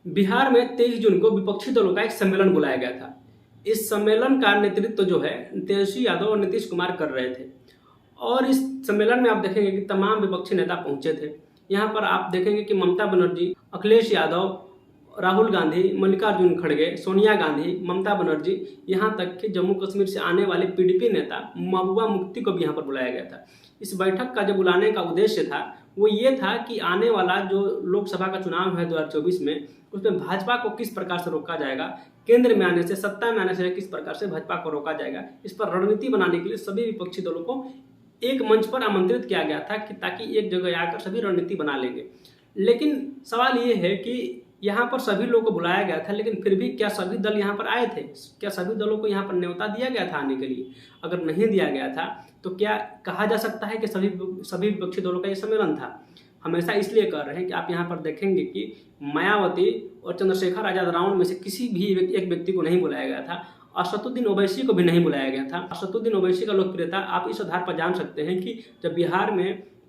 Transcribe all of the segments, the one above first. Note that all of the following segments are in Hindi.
बिहार में 23 जून को विपक्षी दलों का एक सम्मेलन बुलाया गया था। इस सम्मेलन का नेतृत्व जो है तेजस्वी यादव और नीतीश कुमार कर रहे थे। और इस सम्मेलन में आप देखेंगे कि तमाम विपक्षी नेता पहुंचे थे। यहाँ पर आप देखेंगे कि ममता बनर्जी, अखिलेश यादव, राहुल गांधी, मल्लिकार्जुन खड़गे, सोनिया गांधी, ममता बनर्जी, यहाँ तक कि जम्मू कश्मीर से आने वाले पीडीपी नेता महबूबा मुफ्ती को भी यहाँ पर बुलाया गया था। इस बैठक का जो बुलाने का उद्देश्य था वो ये था कि आने वाला जो लोकसभा का चुनाव है 2024 में, उसमें भाजपा को किस प्रकार से रोका जाएगा, केंद्र में आने से, सत्ता में आने से किस प्रकार से भाजपा को रोका जाएगा, इस पर रणनीति बनाने के लिए सभी विपक्षी दलों को एक मंच पर आमंत्रित किया गया था कि ताकि एक जगह आकर सभी रणनीति बना लेंगे। लेकिन सवाल ये है कि यहाँ पर सभी लोगों को बुलाया गया था, लेकिन फिर भी क्या सभी दल यहाँ पर आए थे? क्या सभी दलों को यहाँ पर न्योता दिया गया था आने के लिए? अगर नहीं दिया गया था तो क्या कहा जा सकता है कि सभी विपक्षी दलों का ये सम्मेलन था? हमेशा इसलिए कर रहे हैं कि आप यहाँ पर देखेंगे कि मायावती और चंद्रशेखर आजाद राउंड में से किसी भी एक व्यक्ति को नहीं बुलाया गया था। असदुद्दीन ओवैसी को भी नहीं बुलाया गया था। असदुद्दीन ओवैसी का लोकप्रियता आप इस आधार पर जान सकते हैं कि जब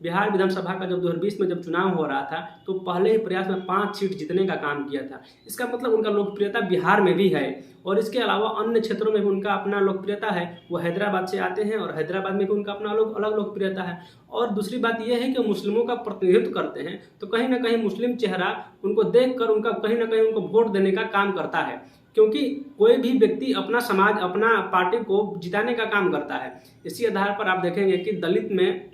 बिहार विधानसभा का जब 2020 में जब चुनाव हो रहा था तो पहले ही प्रयास में 5 सीट जीतने का काम किया था। इसका मतलब उनका लोकप्रियता बिहार में भी है और इसके अलावा अन्य क्षेत्रों में भी उनका अपना लोकप्रियता है। वो हैदराबाद से आते हैं और हैदराबाद में भी उनका अपना अलग लोकप्रियता है। और दूसरी बात यह है कि मुस्लिमों का प्रतिनिधित्व करते हैं, तो कहीं ना कहीं मुस्लिम चेहरा उनको देखकर उनका कहीं ना कहीं उनको वोट देने का काम करता है, क्योंकि कोई भी व्यक्ति अपना समाज, अपना पार्टी को जिताने का काम करता है। इसी आधार पर आप देखेंगे कि दलित में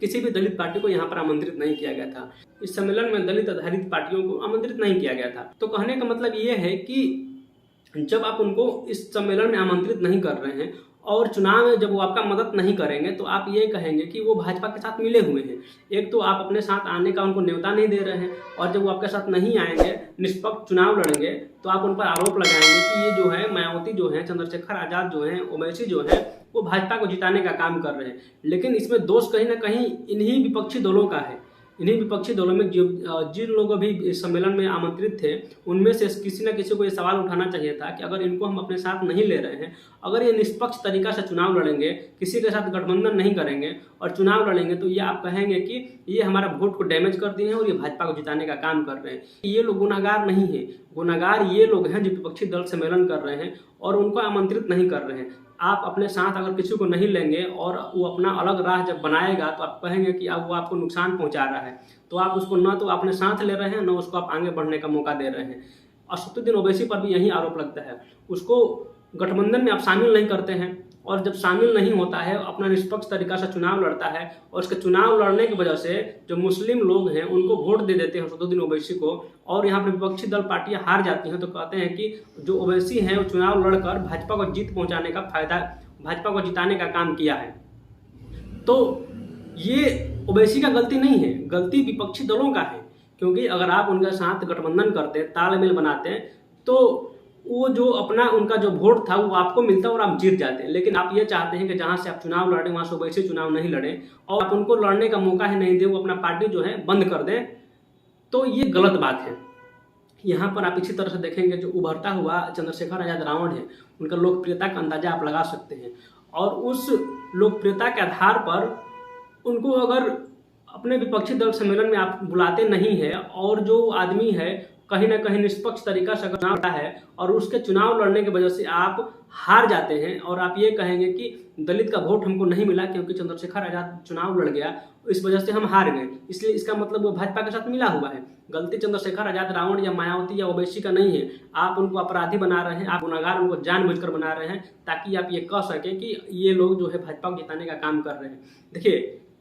किसी भी दलित पार्टी को यहाँ पर आमंत्रित नहीं किया गया था। इस सम्मेलन में दलित आधारित पार्टियों को आमंत्रित नहीं किया गया था। तो कहने का मतलब ये है कि जब आप उनको इस सम्मेलन में आमंत्रित नहीं कर रहे हैं और चुनाव में जब वो आपका मदद नहीं करेंगे तो आप ये कहेंगे कि वो भाजपा के साथ मिले हुए हैं। एक तो आप अपने साथ आने का उनको न्योता नहीं दे रहे हैं, और जब वो आपके साथ नहीं आएंगे, निष्पक्ष चुनाव लड़ेंगे, तो आप उन पर आरोप लगाएंगे कि ये जो है मायावती जो है, चंद्रशेखर आजाद जो है, ओवैसी जो है, वो भाजपा को जिताने का काम कर रहे हैं। लेकिन इसमें दोष कहीं ना कहीं इन्हीं विपक्षी दलों का है। इन्हीं विपक्षी दलों में जिन लोग अभी इस सम्मेलन में आमंत्रित थे, उनमें से किसी न किसी को ये सवाल उठाना चाहिए था कि अगर इनको हम अपने साथ नहीं ले रहे हैं, अगर ये निष्पक्ष तरीका से चुनाव लड़ेंगे, किसी के साथ गठबंधन नहीं करेंगे और चुनाव लड़ेंगे, तो ये आप कहेंगे कि ये हमारा वोट को डैमेज कर दिए हैं और ये भाजपा को जिताने का काम कर रहे हैं। ये लोग गुनाहगार नहीं है। गुनाहगार ये लोग हैं जो विपक्षी दल सम्मेलन कर रहे हैं और उनको आमंत्रित नहीं कर रहे हैं। आप अपने साथ अगर किसी को नहीं लेंगे और वो अपना अलग राह जब बनाएगा तो आप कहेंगे कि अब वो आपको नुकसान पहुंचा रहा है, तो आप उसको न तो अपने साथ ले रहे हैं, न उसको आप आगे बढ़ने का मौका दे रहे हैं। असदुद्दीन ओवैसी पर भी यही आरोप लगता है। उसको गठबंधन में आप शामिल नहीं करते हैं, और जब शामिल नहीं होता है, अपना निष्पक्ष तरीका से चुनाव लड़ता है, और उसके चुनाव लड़ने की वजह से जो मुस्लिम लोग हैं उनको वोट दे देते हैं असदुद्दीन ओवैसी को, और यहाँ पर विपक्षी दल पार्टियां हार जाती हैं, तो कहते हैं कि जो ओवैसी हैं वो चुनाव लड़कर भाजपा को जीत पहुंचाने का फायदा, भाजपा को जिताने का काम किया है। तो ये ओवैसी का गलती नहीं है, गलती विपक्षी दलों का है। क्योंकि अगर आप उनके साथ गठबंधन करते, तालमेल बनाते हैं, तो वो जो अपना उनका जो वोट था वो आपको मिलता और आप जीत जाते हैं। लेकिन आप ये चाहते हैं कि जहां से आप चुनाव लड़े वहां से ओवैसी चुनाव नहीं लड़े और आप उनको लड़ने का मौका ही नहीं दे, वो अपना पार्टी जो है बंद कर दें, तो ये गलत बात है। यहाँ पर आप इसी तरह से देखेंगे जो उभरता हुआ चंद्रशेखर आजाद रावण है, उनका लोकप्रियता का अंदाजा आप लगा सकते हैं, और उस लोकप्रियता के आधार पर उनको अगर अपने विपक्षी दल सम्मेलन में आप बुलाते नहीं है, और जो आदमी है कहीं ना कहीं निष्पक्ष तरीका से चुनाव लड़ा है और उसके चुनाव लड़ने की वजह से आप हार जाते हैं, और आप ये कहेंगे कि दलित का वोट हमको नहीं मिला क्योंकि चंद्रशेखर आजाद चुनाव लड़ गया, इस वजह से हम हार गए, इसलिए इसका मतलब वो भाजपा के साथ मिला हुआ है। गलती चंद्रशेखर आजाद रावण या मायावती या ओवैसी का नहीं है। आप उनको अपराधी बना रहे हैं, आप गुनाहगार उनको जानबूझकर बना रहे हैं, ताकि आप ये कह सकें कि ये लोग जो है भाजपा को जिताने का काम कर रहे हैं। देखिए,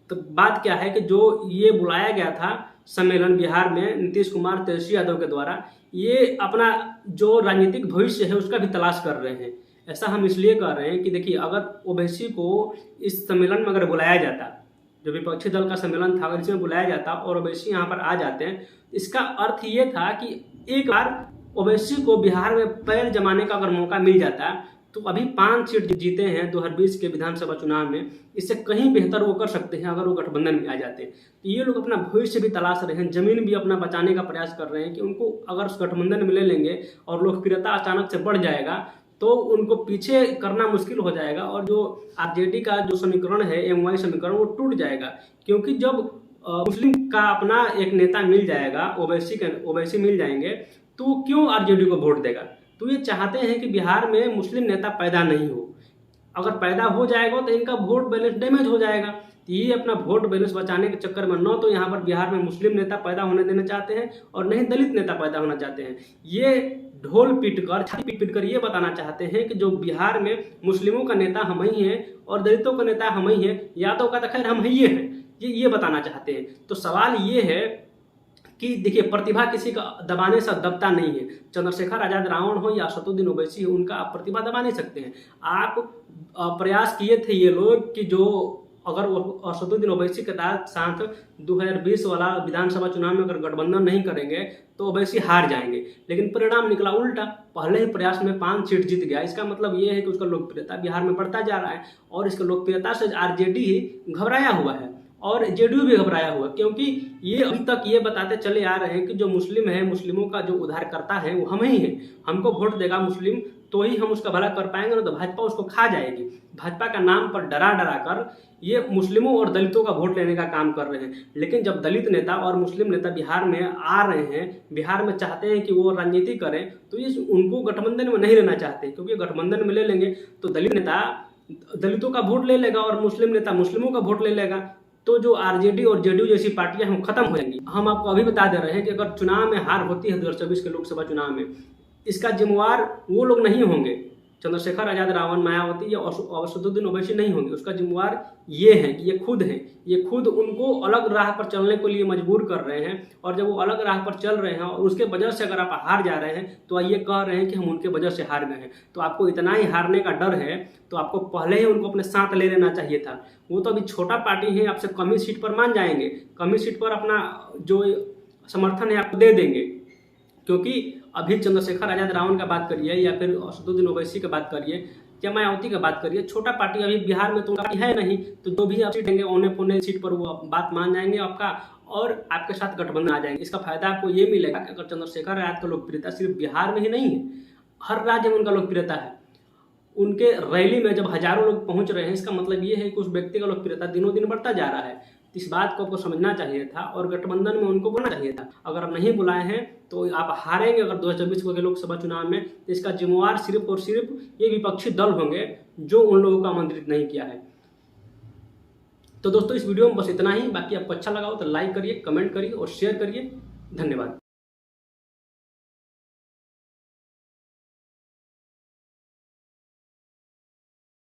तो बात क्या है कि जो ये बुलाया गया था सम्मेलन बिहार में नीतीश कुमार, तेजस्वी यादव के द्वारा, ये अपना जो राजनीतिक भविष्य है उसका भी तलाश कर रहे हैं। ऐसा हम इसलिए कर रहे हैं कि देखिए, अगर ओवैसी को इस सम्मेलन में अगर बुलाया जाता, जो विपक्षी दल का सम्मेलन था, अगर इसमें बुलाया जाता और ओवैसी यहाँ पर आ जाते हैं, इसका अर्थ ये था कि एक बार ओवैसी को बिहार में पैर जमाने का अगर मौका मिल जाता, तो अभी 5 सीट जीते हैं 2020 के विधानसभा चुनाव में, इससे कहीं बेहतर वो कर सकते हैं अगर वो गठबंधन में आ जाते हैं। तो ये लोग अपना भविष्य भी तलाश रहे हैं, जमीन भी अपना बचाने का प्रयास कर रहे हैं कि उनको अगर उस गठबंधन में ले लेंगे और लोकप्रियता अचानक से बढ़ जाएगा तो उनको पीछे करना मुश्किल हो जाएगा, और जो आरजेडी का जो समीकरण है, एमवाई समीकरण, वो टूट जाएगा। क्योंकि जब मुस्लिम का अपना एक नेता मिल जाएगा, ओवैसी मिल जाएंगे, तो वो क्यों आरजेडी को वोट देगा? तो ये चाहते हैं कि बिहार में मुस्लिम नेता पैदा नहीं हो। अगर पैदा हो जाएगा तो इनका वोट बैलेंस डैमेज हो जाएगा। ये अपना वोट बैलेंस बचाने के चक्कर में न तो यहाँ पर बिहार में मुस्लिम नेता पैदा होने देना चाहते हैं और नहीं दलित नेता पैदा होना चाहते हैं। ये ढोल पीटकर, छाती पीटकर ये बताना चाहते हैं कि जो बिहार में मुस्लिमों का नेता हम ही हैं और दलितों का नेता हम ही हैं, यादव का तो खैर हम ही हैं, ये बताना चाहते हैं। तो सवाल ये है कि देखिए, प्रतिभा किसी का दबाने से दबता नहीं है। चंद्रशेखर आजाद रावण हो या असदुद्दीन ओवैसी हो, उनका आप प्रतिभा दबा नहीं सकते हैं। आप प्रयास किए थे ये लोग कि जो अगर असदुद्दीन ओवैसी के साथ 2020 वाला विधानसभा चुनाव में अगर गठबंधन नहीं करेंगे तो ओवैसी हार जाएंगे, लेकिन परिणाम निकला उल्टा। पहले ही प्रयास में 5 सीट जीत गया। इसका मतलब ये है कि उसका लोकप्रियता बिहार में बढ़ता जा रहा है और इसका लोकप्रियता से आरजेडी ही घबराया हुआ है और जेडीयू भी घबराया हुआ, क्योंकि ये अभी तक ये बताते चले आ रहे हैं कि जो मुस्लिम है, मुस्लिमों का जो उद्धारकर्ता है वो हम ही हैं। हमको वोट देगा मुस्लिम तो ही हम उसका भला कर पाएंगे, ना तो भाजपा उसको खा जाएगी। भाजपा का नाम पर डरा डरा कर ये मुस्लिमों और दलितों का वोट लेने का काम कर रहे हैं। लेकिन जब दलित नेता और मुस्लिम नेता बिहार में आ रहे हैं, बिहार में चाहते हैं कि वो राजनीति करें, तो ये उनको गठबंधन में नहीं लेना चाहते, क्योंकि गठबंधन में ले लेंगे तो दलित नेता दलितों का वोट ले लेगा और मुस्लिम नेता मुस्लिमों का वोट ले लेगा। तो जो आरजेडी और जेडीयू जैसी पार्टियां हम खत्म हो जाएंगी। हम आपको अभी बता दे रहे हैं कि अगर चुनाव में हार होती है 2024 के लोकसभा चुनाव में, इसका जिम्मेवार वो लोग नहीं होंगे, चंद्रशेखर आजाद रावण, मायावती या असदुद्दीन ओवैसी नहीं होंगे। उसका जिम्मेवार ये है कि ये खुद हैं। ये खुद उनको अलग राह पर चलने के लिए मजबूर कर रहे हैं, और जब वो अलग राह पर चल रहे हैं और उसके वजह से अगर आप हार जा रहे हैं तो ये कह रहे हैं कि हम उनके वजह से हार गए हैं। तो आपको इतना ही हारने का डर है तो आपको पहले ही उनको अपने साथ ले लेना चाहिए था। वो तो अभी छोटा पार्टी है, आपसे कम ही सीट पर मान जाएंगे, कम ही सीट पर अपना जो समर्थन है आपको दे देंगे। क्योंकि अभी चंद्रशेखर आजाद रावण का बात करिए या फिर असदुद्दीन ओवैसी की बात करिए या मायावती की बात करिए, छोटा पार्टी अभी बिहार में तो है नहीं, तो जो भी आप सीट देंगे औने पौने सीट पर वो बात मान जाएंगे आपका और आपके साथ गठबंधन आ जाएंगे। इसका फायदा आपको ये मिलेगा कि अगर चंद्रशेखर आजाद का लोकप्रियता सिर्फ बिहार में ही नहीं है, हर राज्य में उनका लोकप्रियता है। उनके रैली में जब हजारों लोग पहुंच रहे हैं, इसका मतलब ये है कि उस व्यक्ति का लोकप्रियता दिनों दिन बढ़ता जा रहा है। इस बात को आपको समझना चाहिए था और गठबंधन में उनको बुलाना चाहिए था। अगर आप नहीं बुलाए हैं तो आप हारेंगे अगर 2024 के लोकसभा चुनाव में, तो इसका जिम्मेवार सिर्फ और सिर्फ ये विपक्षी दल होंगे जो उन लोगों को आमंत्रित नहीं किया है। तो दोस्तों, इस वीडियो में बस इतना ही। बाकी आपको अच्छा लगा हो तो लाइक करिए, कमेंट करिए और शेयर करिए। धन्यवाद।